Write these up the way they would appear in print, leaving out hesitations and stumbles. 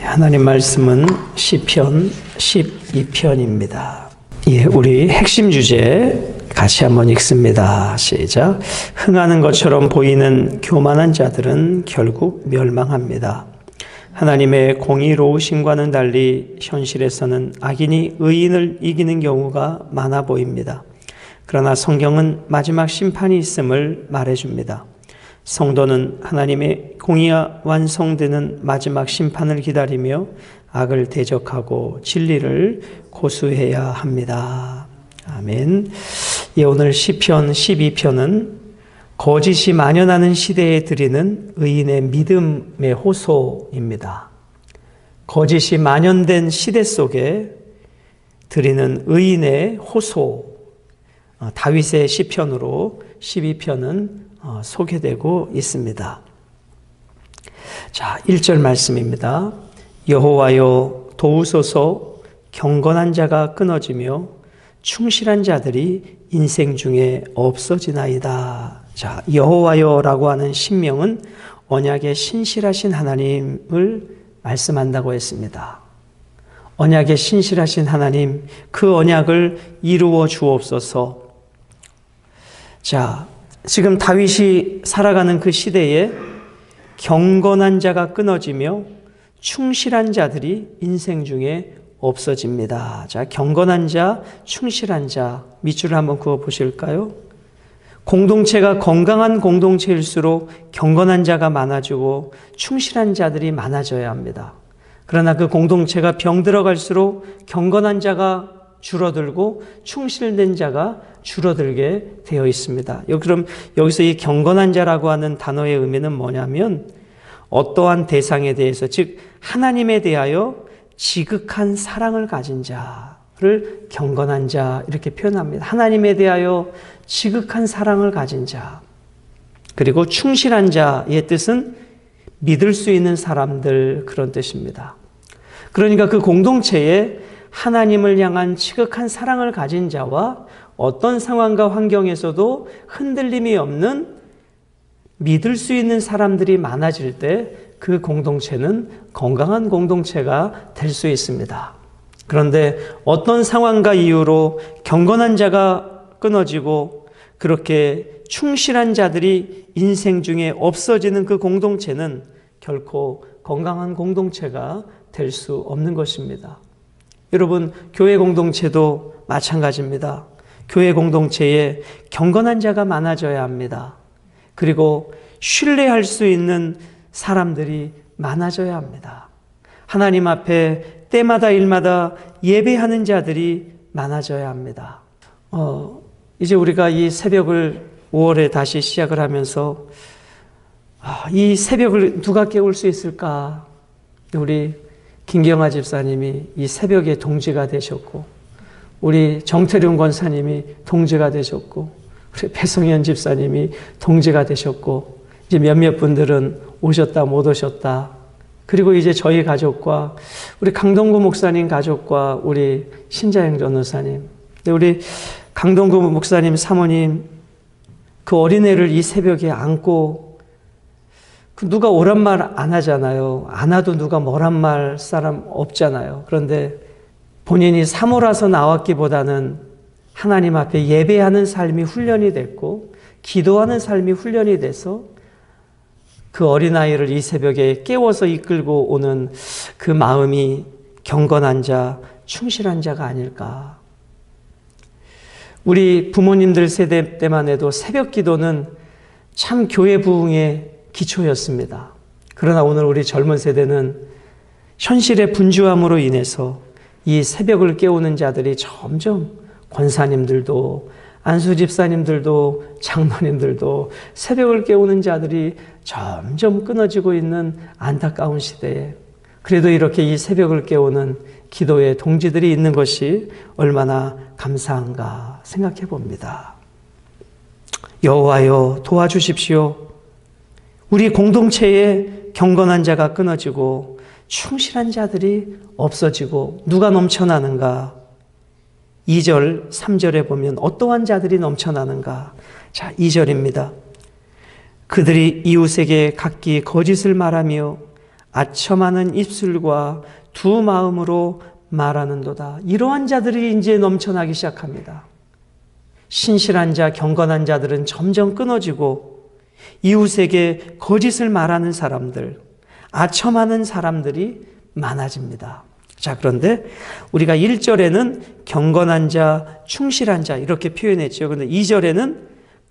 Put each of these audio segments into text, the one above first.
하나님 말씀은 시편 12편입니다. 우리 핵심 주제 같이 한번 읽습니다. 시작. 흥하는 것처럼 보이는 교만한 자들은 결국 멸망합니다. 하나님의 공의로우심과는 달리 현실에서는 악인이 의인을 이기는 경우가 많아 보입니다. 그러나 성경은 마지막 심판이 있음을 말해줍니다. 성도는 하나님의 공의가 완성되는 마지막 심판을 기다리며 악을 대적하고 진리를 고수해야 합니다. 아멘. 오늘 시편 12편은 거짓이 만연하는 시대에 드리는 의인의 믿음의 호소입니다. 거짓이 만연된 시대 속에 드리는 의인의 호소, 다윗의 시편으로 12편은 소개되고 있습니다. 자, 1절 말씀입니다. 여호와여 도우소서. 경건한 자가 끊어지며 충실한 자들이 인생 중에 없어지나이다. 자, 여호와여라고 하는 신명은 언약에 신실하신 하나님을 말씀한다고 했습니다. 언약에 신실하신 하나님, 그 언약을 이루어 주옵소서. 자, 지금 다윗이 살아가는 그 시대에 경건한 자가 끊어지며 충실한 자들이 인생 중에 없어집니다. 자, 경건한 자, 충실한 자, 밑줄을 한번 그어 보실까요? 공동체가 건강한 공동체일수록 경건한 자가 많아지고 충실한 자들이 많아져야 합니다. 그러나 그 공동체가 병들어갈수록 경건한 자가 줄어들고 충실된 자가 줄어들게 되어 있습니다. 그럼 여기서 이 경건한 자라고 하는 단어의 의미는 뭐냐면 어떠한 대상에 대해서, 즉 하나님에 대하여 지극한 사랑을 가진 자를 경건한 자 이렇게 표현합니다. 하나님에 대하여 지극한 사랑을 가진 자, 그리고 충실한 자의 뜻은 믿을 수 있는 사람들, 그런 뜻입니다. 그러니까 그 공동체에 하나님을 향한 지극한 사랑을 가진 자와 어떤 상황과 환경에서도 흔들림이 없는 믿을 수 있는 사람들이 많아질 때 그 공동체는 건강한 공동체가 될 수 있습니다. 그런데 어떤 상황과 이유로 경건한 자가 끊어지고 그렇게 충실한 자들이 인생 중에 없어지는 그 공동체는 결코 건강한 공동체가 될 수 없는 것입니다. 여러분, 교회 공동체도 마찬가지입니다. 교회 공동체에 경건한 자가 많아져야 합니다. 그리고 신뢰할 수 있는 사람들이 많아져야 합니다. 하나님 앞에 때마다 일마다 예배하는 자들이 많아져야 합니다. 이제 우리가 이 새벽을 5월에 다시 시작을 하면서 이 새벽을 누가 깨울 수 있을까? 우리 김경아 집사님이 이 새벽에 동지가 되셨고, 우리 정태룡 권사님이 동지가 되셨고, 우리 배성현 집사님이 동지가 되셨고, 이제 몇몇 분들은 오셨다 못 오셨다. 그리고 이제 저희 가족과 우리 강동구 목사님 가족과 우리 신자영 전도사님, 우리 강동구 목사님 사모님, 그 어린애를 이 새벽에 안고, 누가 오란 말 안 하잖아요. 안 와도 누가 뭐란 말 사람 없잖아요. 그런데 본인이 사모라서 나왔기보다는 하나님 앞에 예배하는 삶이 훈련이 됐고 기도하는 삶이 훈련이 돼서 그 어린아이를 이 새벽에 깨워서 이끌고 오는 그 마음이 경건한 자, 충실한 자가 아닐까. 우리 부모님들 세대 때만 해도 새벽 기도는 참 교회 부흥의 기초였습니다. 그러나 오늘 우리 젊은 세대는 현실의 분주함으로 인해서 이 새벽을 깨우는 자들이 점점, 권사님들도 안수 집사님들도 장로님들도 새벽을 깨우는 자들이 점점 끊어지고 있는 안타까운 시대에, 그래도 이렇게 이 새벽을 깨우는 기도의 동지들이 있는 것이 얼마나 감사한가 생각해 봅니다. 여호와여 도와주십시오. 우리 공동체에 경건한 자가 끊어지고 충실한 자들이 없어지고 누가 넘쳐나는가? 2절, 3절에 보면 어떠한 자들이 넘쳐나는가? 자, 2절입니다. 그들이 이웃에게 각기 거짓을 말하며 아첨하는 입술과 두 마음으로 말하는도다. 이러한 자들이 이제 넘쳐나기 시작합니다. 신실한 자, 경건한 자들은 점점 끊어지고 이웃에게 거짓을 말하는 사람들, 아첨하는 사람들이 많아집니다. 자, 그런데 우리가 1절에는 경건한 자, 충실한 자 이렇게 표현했죠. 그런데 2절에는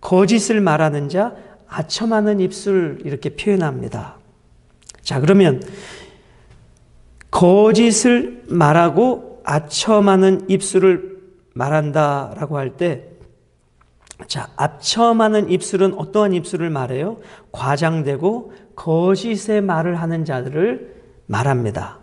거짓을 말하는 자, 아첨하는 입술 이렇게 표현합니다. 자, 그러면 거짓을 말하고 아첨하는 입술을 말한다라고 할 때, 자, 아첨하는 입술은 어떠한 입술을 말해요? 과장되고 거짓의 말을 하는 자들을 말합니다.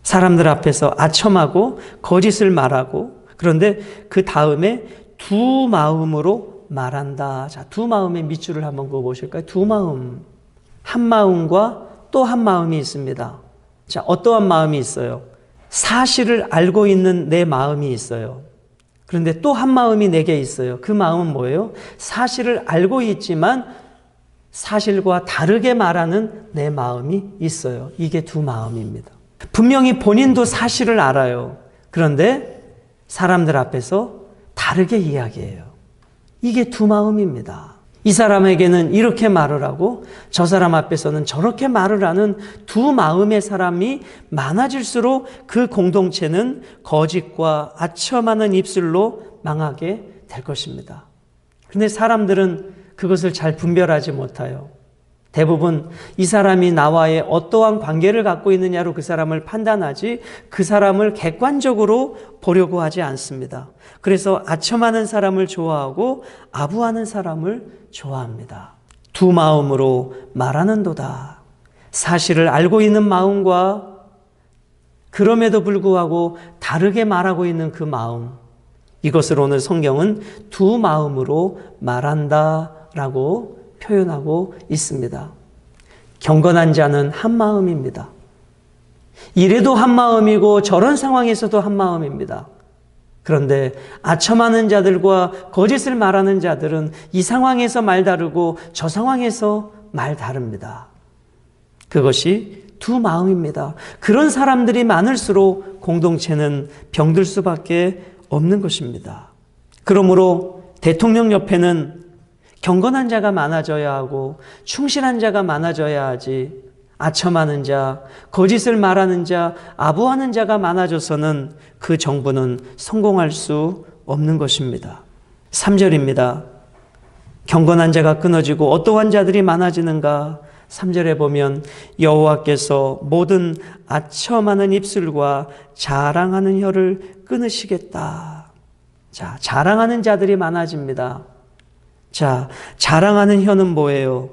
사람들 앞에서 아첨하고 거짓을 말하고, 그런데 그 다음에 두 마음으로 말한다. 자, 두 마음의 밑줄을 한번 그어 보실까요? 두 마음. 한 마음과 또 한 마음이 있습니다. 자, 어떠한 마음이 있어요? 사실을 알고 있는 내 마음이 있어요. 그런데 또 한 마음이 내게 있어요. 그 마음은 뭐예요? 사실을 알고 있지만 사실과 다르게 말하는 내 마음이 있어요. 이게 두 마음입니다. 분명히 본인도 사실을 알아요. 그런데 사람들 앞에서 다르게 이야기해요. 이게 두 마음입니다. 이 사람에게는 이렇게 말을 하고 저 사람 앞에서는 저렇게 말을 하는 두 마음의 사람이 많아질수록 그 공동체는 거짓과 아첨하는 입술로 망하게 될 것입니다. 그런데 사람들은 그것을 잘 분별하지 못해요. 대부분 이 사람이 나와의 어떠한 관계를 갖고 있느냐로 그 사람을 판단하지 그 사람을 객관적으로 보려고 하지 않습니다. 그래서 아첨하는 사람을 좋아하고 아부하는 사람을 좋아합니다. 두 마음으로 말하는도다. 사실을 알고 있는 마음과 그럼에도 불구하고 다르게 말하고 있는 그 마음, 이것을 오늘 성경은 두 마음으로 말한다라고 표현하고 있습니다. 경건한 자는 한 마음입니다. 이래도 한 마음이고 저런 상황에서도 한 마음입니다. 그런데 아첨하는 자들과 거짓을 말하는 자들은 이 상황에서 말 다르고 저 상황에서 말 다릅니다. 그것이 두 마음입니다. 그런 사람들이 많을수록 공동체는 병들 수밖에 없는 것입니다. 그러므로 대통령 옆에는 경건한 자가 많아져야 하고 충실한 자가 많아져야 하지, 아첨하는 자, 거짓을 말하는 자, 아부하는 자가 많아져서는 그 정부는 성공할 수 없는 것입니다. 3절입니다. 경건한 자가 끊어지고 어떠한 자들이 많아지는가? 3절에 보면 여호와께서 모든 아첨하는 입술과 자랑하는 혀를 끊으시겠다. 자, 자랑하는 자들이 많아집니다. 자, 자랑하는 혀는 뭐예요?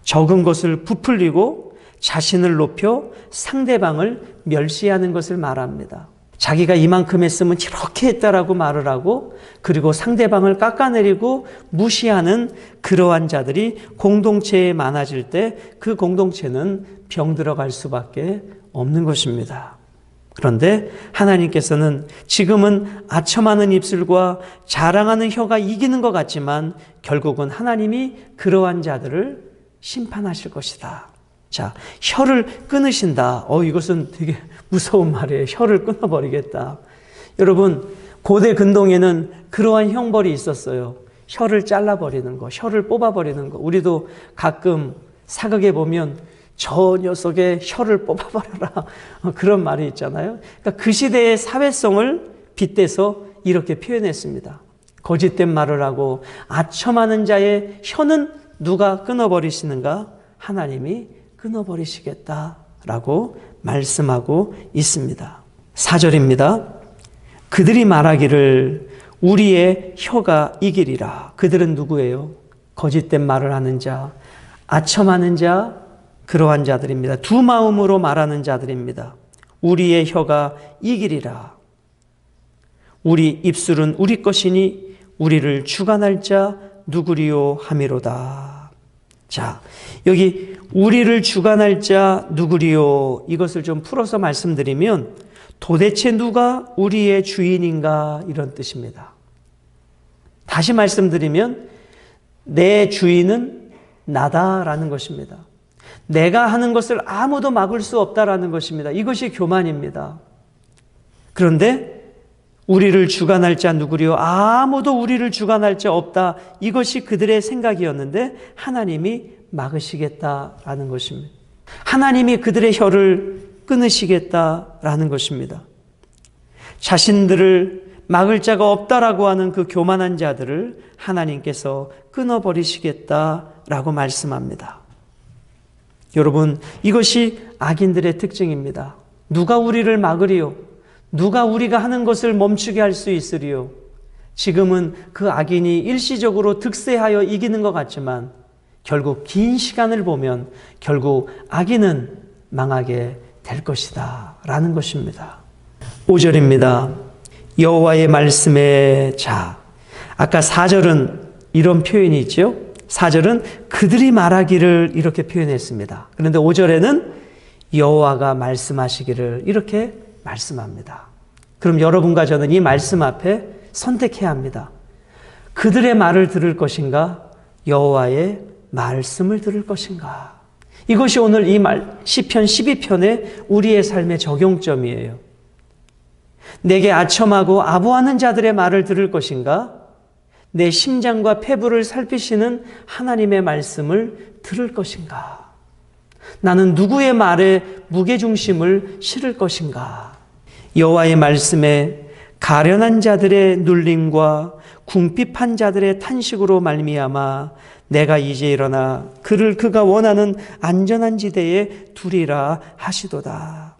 적은 것을 부풀리고 자신을 높여 상대방을 멸시하는 것을 말합니다. 자기가 이만큼 했으면 이렇게 했다라고 말을 하고, 그리고 상대방을 깎아내리고 무시하는 그러한 자들이 공동체에 많아질 때 그 공동체는 병들어갈 수밖에 없는 것입니다. 그런데 하나님께서는 지금은 아첨하는 입술과 자랑하는 혀가 이기는 것 같지만 결국은 하나님이 그러한 자들을 심판하실 것이다. 자, 혀를 끊으신다. 이것은 되게 무서운 말이에요. 혀를 끊어버리겠다. 여러분, 고대 근동에는 그러한 형벌이 있었어요. 혀를 잘라버리는 거, 혀를 뽑아버리는 거. 우리도 가끔 사극에 보면 저 녀석의 혀를 뽑아버려라. 그런 말이 있잖아요. 그러니까 그 시대의 사회성을 빗대서 이렇게 표현했습니다. 거짓된 말을 하고 아첨하는 자의 혀는 누가 끊어버리시는가? 하나님이 끊어버리시겠다라고 말씀하고 있습니다. 4절입니다. 그들이 말하기를 우리의 혀가 이기리라. 그들은 누구예요? 거짓된 말을 하는 자, 아첨하는 자, 그러한 자들입니다. 두 마음으로 말하는 자들입니다. 우리의 혀가 이기리라. 우리 입술은 우리 것이니 우리를 주관할 자 누구리요 함이로다. 자, 여기 우리를 주관할 자 누구리요, 이것을 좀 풀어서 말씀드리면 도대체 누가 우리의 주인인가, 이런 뜻입니다. 다시 말씀드리면 내 주인은 나다라는 것입니다. 내가 하는 것을 아무도 막을 수 없다라는 것입니다. 이것이 교만입니다. 그런데 우리를 주관할 자 누구리요? 아무도 우리를 주관할 자 없다. 이것이 그들의 생각이었는데 하나님이 막으시겠다라는 것입니다. 하나님이 그들의 혀를 끊으시겠다라는 것입니다. 자신들을 막을 자가 없다라고 하는 그 교만한 자들을 하나님께서 끊어버리시겠다라고 말씀합니다. 여러분, 이것이 악인들의 특징입니다. 누가 우리를 막으리요? 누가 우리가 하는 것을 멈추게 할 수 있으리요? 지금은 그 악인이 일시적으로 득세하여 이기는 것 같지만 결국 긴 시간을 보면 결국 악인은 망하게 될 것이다 라는 것입니다. 5절입니다. 여호와의 말씀에 자. 아까 4절은 이런 표현이 있죠. 4절은 그들이 말하기를 이렇게 표현했습니다. 그런데 5절에는 여호와가 말씀하시기를 이렇게 말씀합니다. 그럼 여러분과 저는 이 말씀 앞에 선택해야 합니다. 그들의 말을 들을 것인가? 여호와의 말씀을 들을 것인가? 이것이 오늘 이 시편 12편의 우리의 삶의 적용점이에요. 내게 아첨하고 아부하는 자들의 말을 들을 것인가? 내 심장과 폐부를 살피시는 하나님의 말씀을 들을 것인가? 나는 누구의 말에 무게중심을 실을 것인가? 여호와의 말씀에 가련한 자들의 눌림과 궁핍한 자들의 탄식으로 말미암아 내가 이제 일어나 그를 그가 원하는 안전한 지대에 두리라 하시도다.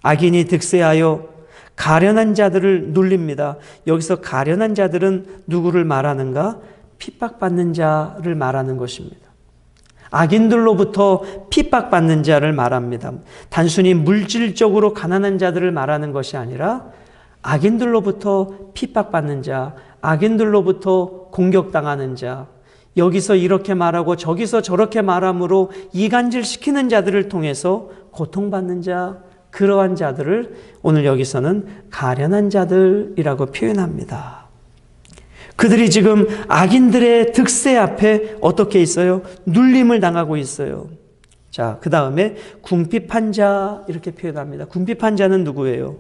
악인이 득세하여 가련한 자들을 눌립니다. 여기서 가련한 자들은 누구를 말하는가? 핍박받는 자를 말하는 것입니다. 악인들로부터 핍박받는 자를 말합니다. 단순히 물질적으로 가난한 자들을 말하는 것이 아니라 악인들로부터 핍박받는 자, 악인들로부터 공격당하는 자, 여기서 이렇게 말하고 저기서 저렇게 말함으로 이간질시키는 자들을 통해서 고통받는 자, 그러한 자들을 오늘 여기서는 가련한 자들이라고 표현합니다. 그들이 지금 악인들의 득세 앞에 어떻게 있어요? 눌림을 당하고 있어요. 자, 그 다음에 궁핍한 자 이렇게 표현합니다. 궁핍한 자는 누구예요?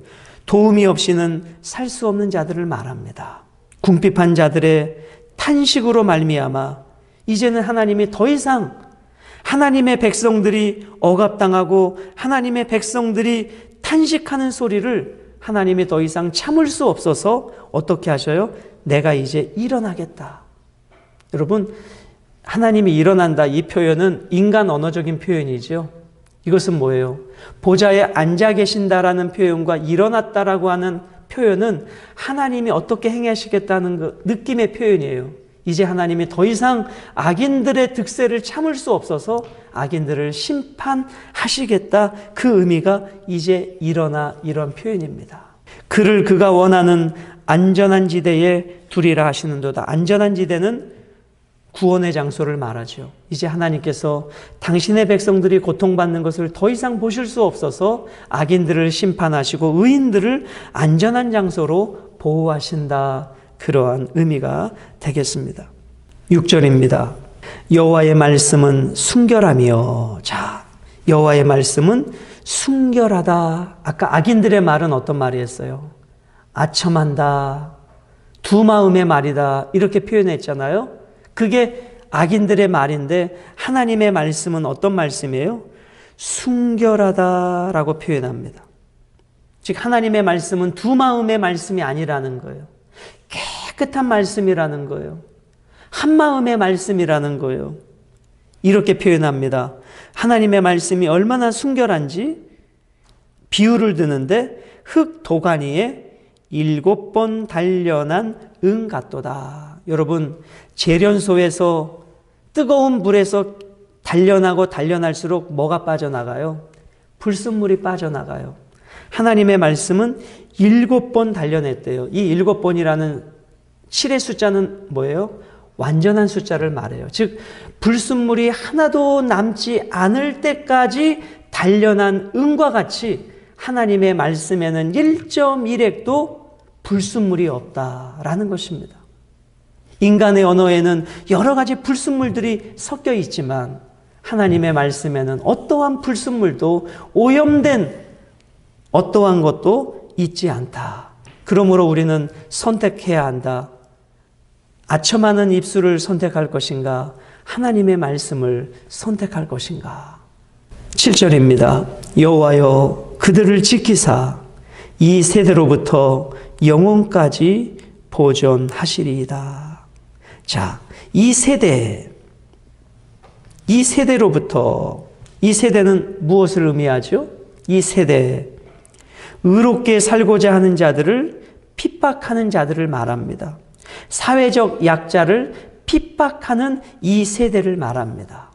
도움이 없이는 살 수 없는 자들을 말합니다. 궁핍한 자들의 탄식으로 말미암아 이제는 하나님이 더 이상 하나님의 백성들이 억압당하고 하나님의 백성들이 탄식하는 소리를 하나님이 더 이상 참을 수 없어서 어떻게 하셔요? 내가 이제 일어나겠다. 여러분, 하나님이 일어난다 이 표현은 인간 언어적인 표현이죠. 이것은 뭐예요? 보좌에 앉아 계신다라는 표현과 일어났다라고 하는 표현은 하나님이 어떻게 행하시겠다는 그 느낌의 표현이에요. 이제 하나님이 더 이상 악인들의 득세를 참을 수 없어서 악인들을 심판하시겠다. 그 의미가 이제 일어나 이런 표현입니다. 그를 그가 원하는 안전한 지대에 두리라 하시는도다. 안전한 지대는 구원의 장소를 말하죠. 이제 하나님께서 당신의 백성들이 고통받는 것을 더 이상 보실 수 없어서 악인들을 심판하시고 의인들을 안전한 장소로 보호하신다. 그러한 의미가 되겠습니다. 6절입니다. 여호와의 말씀은 순결하며 자, 여호와의 말씀은 순결하다. 아까 악인들의 말은 어떤 말이었어요? 아첨한다. 두 마음의 말이다. 이렇게 표현했잖아요. 그게 악인들의 말인데 하나님의 말씀은 어떤 말씀이에요? 순결하다라고 표현합니다. 즉 하나님의 말씀은 두 마음의 말씀이 아니라는 거예요. 깨끗한 말씀이라는 거예요. 한 마음의 말씀이라는 거예요. 이렇게 표현합니다. 하나님의 말씀이 얼마나 순결한지 비유를 드는데 흙 도가니에 7번 단련한 은 같도다. 여러분, 재련소에서 뜨거운 불에서 단련하고 단련할수록 뭐가 빠져나가요? 불순물이 빠져나가요. 하나님의 말씀은 7번 단련했대요. 이 7번이라는 7의 숫자는 뭐예요? 완전한 숫자를 말해요. 즉 불순물이 하나도 남지 않을 때까지 단련한 은과 같이 하나님의 말씀에는 1.1핵도 불순물이 없다라는 것입니다. 인간의 언어에는 여러 가지 불순물들이 섞여 있지만 하나님의 말씀에는 어떠한 불순물도 오염된 어떠한 것도 있지 않다. 그러므로 우리는 선택해야 한다. 아첨하는 입술을 선택할 것인가? 하나님의 말씀을 선택할 것인가? 7절입니다. 여호와여 그들을 지키사 이 세대로부터 영원까지 보존하시리이다. 자, 이 세대로부터, 이 세대는 무엇을 의미하죠? 이 세대, 의롭게 살고자 하는 자들을 핍박하는 자들을 말합니다. 사회적 약자를 핍박하는 이 세대를 말합니다.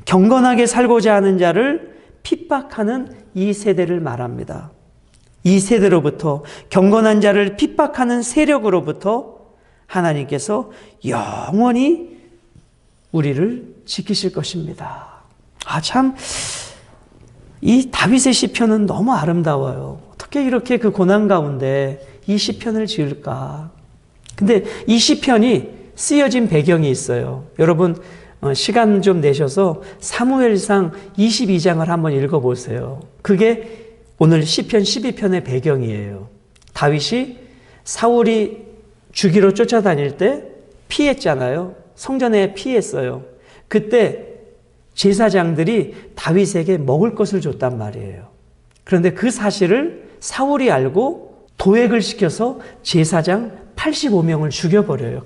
경건하게 살고자 하는 자를 핍박하는 이 세대를 말합니다. 이 세대로부터, 경건한 자를 핍박하는 세력으로부터 하나님께서 영원히 우리를 지키실 것입니다. 참, 이 다윗의 시편은 너무 아름다워요. 어떻게 이렇게 그 고난 가운데 이 시편을 지을까? 근데 이 시편이 쓰여진 배경이 있어요. 여러분, 시간 좀 내셔서 사무엘상 22장을 한번 읽어보세요. 그게 오늘 시편 12편의 배경이에요. 다윗이 사울이 죽이러 쫓아다닐 때 피했잖아요. 성전에 피했어요. 그때 제사장들이 다윗에게 먹을 것을 줬단 말이에요. 그런데 그 사실을 사울이 알고 도액을 시켜서 제사장 85명을 죽여버려요.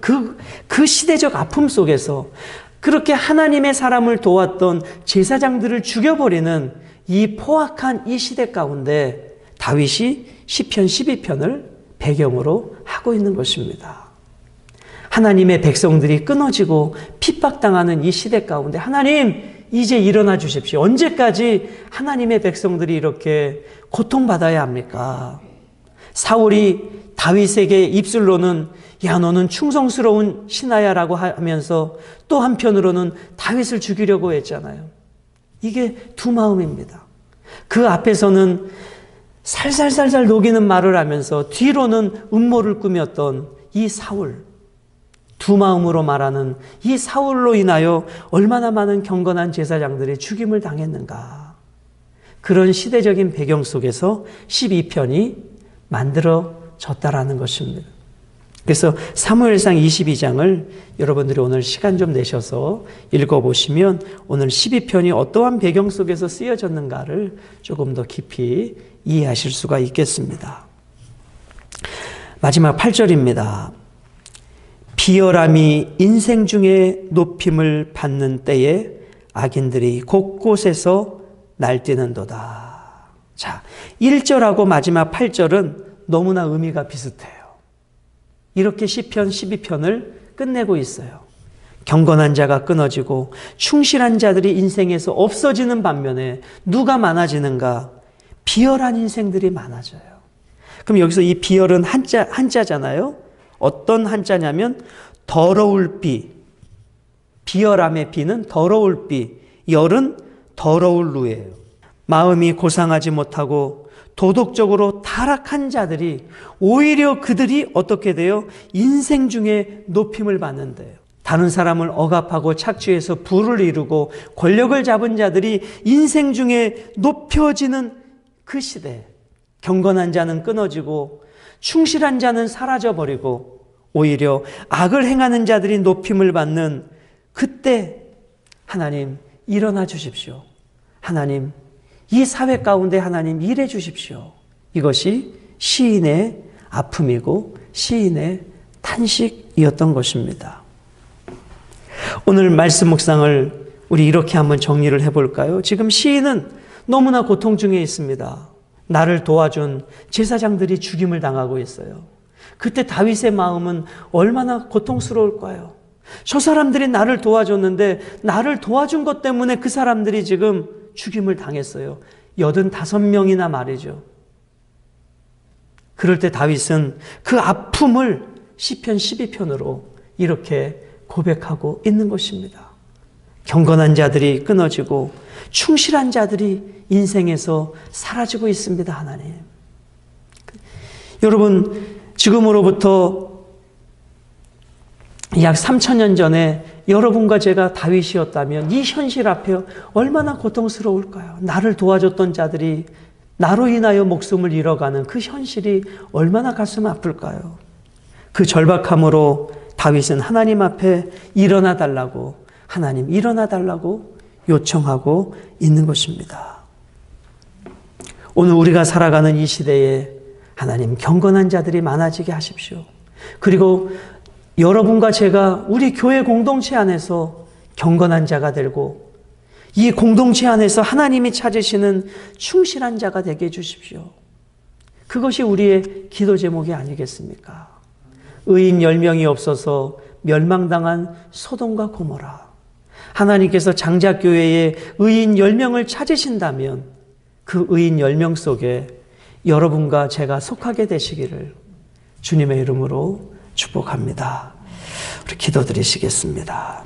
그 시대적 아픔 속에서 그렇게 하나님의 사람을 도왔던 제사장들을 죽여버리는 이 포악한 이 시대 가운데 다윗이 시편 12편을 배경으로 하고 있는 것입니다. 하나님의 백성들이 끊어지고 핍박당하는 이 시대 가운데 하나님 이제 일어나 주십시오. 언제까지 하나님의 백성들이 이렇게 고통받아야 합니까? 사울이 다윗에게 입술로는 야 너는 충성스러운 신하야라고 하면서 또 한편으로는 다윗을 죽이려고 했잖아요. 이게 두 마음입니다. 그 앞에서는 살살살살 녹이는 말을 하면서 뒤로는 음모를 꾸몄던 이 사울, 두 마음으로 말하는 이 사울로 인하여 얼마나 많은 경건한 제사장들이 죽임을 당했는가. 그런 시대적인 배경 속에서 12편이 만들어졌다라는 것입니다. 그래서 사무엘상 22장을 여러분들이 오늘 시간 좀 내셔서 읽어보시면 오늘 12편이 어떠한 배경 속에서 쓰여졌는가를 조금 더 깊이 이해하실 수가 있겠습니다. 마지막 8절입니다. 비열함이 인생 중에 높임을 받는 때에 악인들이 곳곳에서 날뛰는도다. 자, 1절하고 마지막 8절은 너무나 의미가 비슷해요. 이렇게 시편 12편을 끝내고 있어요. 경건한 자가 끊어지고 충실한 자들이 인생에서 없어지는 반면에 누가 많아지는가? 비열한 인생들이 많아져요. 그럼 여기서 이 비열은 한자잖아요. 어떤 한자냐면 더러울 비. 비열함의 비는 더러울 비. 열은 더러울 루예요. 마음이 고상하지 못하고 도덕적으로 타락한 자들이 오히려 그들이 어떻게 돼요? 인생 중에 높임을 받는데요. 다른 사람을 억압하고 착취해서 부를 이루고 권력을 잡은 자들이 인생 중에 높여지는 그 시대. 경건한 자는 끊어지고 충실한 자는 사라져버리고 오히려 악을 행하는 자들이 높임을 받는 그때 하나님 일어나 주십시오. 하나님 이 사회 가운데 하나님 일해 주십시오. 이것이 시인의 아픔이고 시인의 탄식이었던 것입니다. 오늘 말씀 묵상을 우리 이렇게 한번 정리를 해볼까요? 지금 시인은 너무나 고통 중에 있습니다. 나를 도와준 제사장들이 죽임을 당하고 있어요. 그때 다윗의 마음은 얼마나 고통스러울까요? 저 사람들이 나를 도와줬는데 나를 도와준 것 때문에 그 사람들이 지금 죽임을 당했어요. 85명이나 말이죠. 그럴 때 다윗은 그 아픔을 시편 12편으로 이렇게 고백하고 있는 것입니다. 경건한 자들이 끊어지고 충실한 자들이 인생에서 사라지고 있습니다. 하나님. 여러분 지금으로부터 약 3000년 전에 여러분과 제가 다윗이었다면 이 현실 앞에 얼마나 고통스러울까요? 나를 도와줬던 자들이 나로 인하여 목숨을 잃어가는 그 현실이 얼마나 가슴 아플까요? 그 절박함으로 다윗은 하나님 앞에 일어나 달라고, 하나님 일어나 달라고 요청하고 있는 것입니다. 오늘 우리가 살아가는 이 시대에 하나님 경건한 자들이 많아지게 하십시오. 그리고 여러분과 제가 우리 교회 공동체 안에서 경건한 자가 되고 이 공동체 안에서 하나님이 찾으시는 충실한 자가 되게 해주십시오. 그것이 우리의 기도 제목이 아니겠습니까? 의인 10명이 없어서 멸망당한 소돔과 고모라. 하나님께서 장작교회에 의인 10명을 찾으신다면 그 의인 10명 속에 여러분과 제가 속하게 되시기를 주님의 이름으로 축복합니다. 우리 기도드리시겠습니다.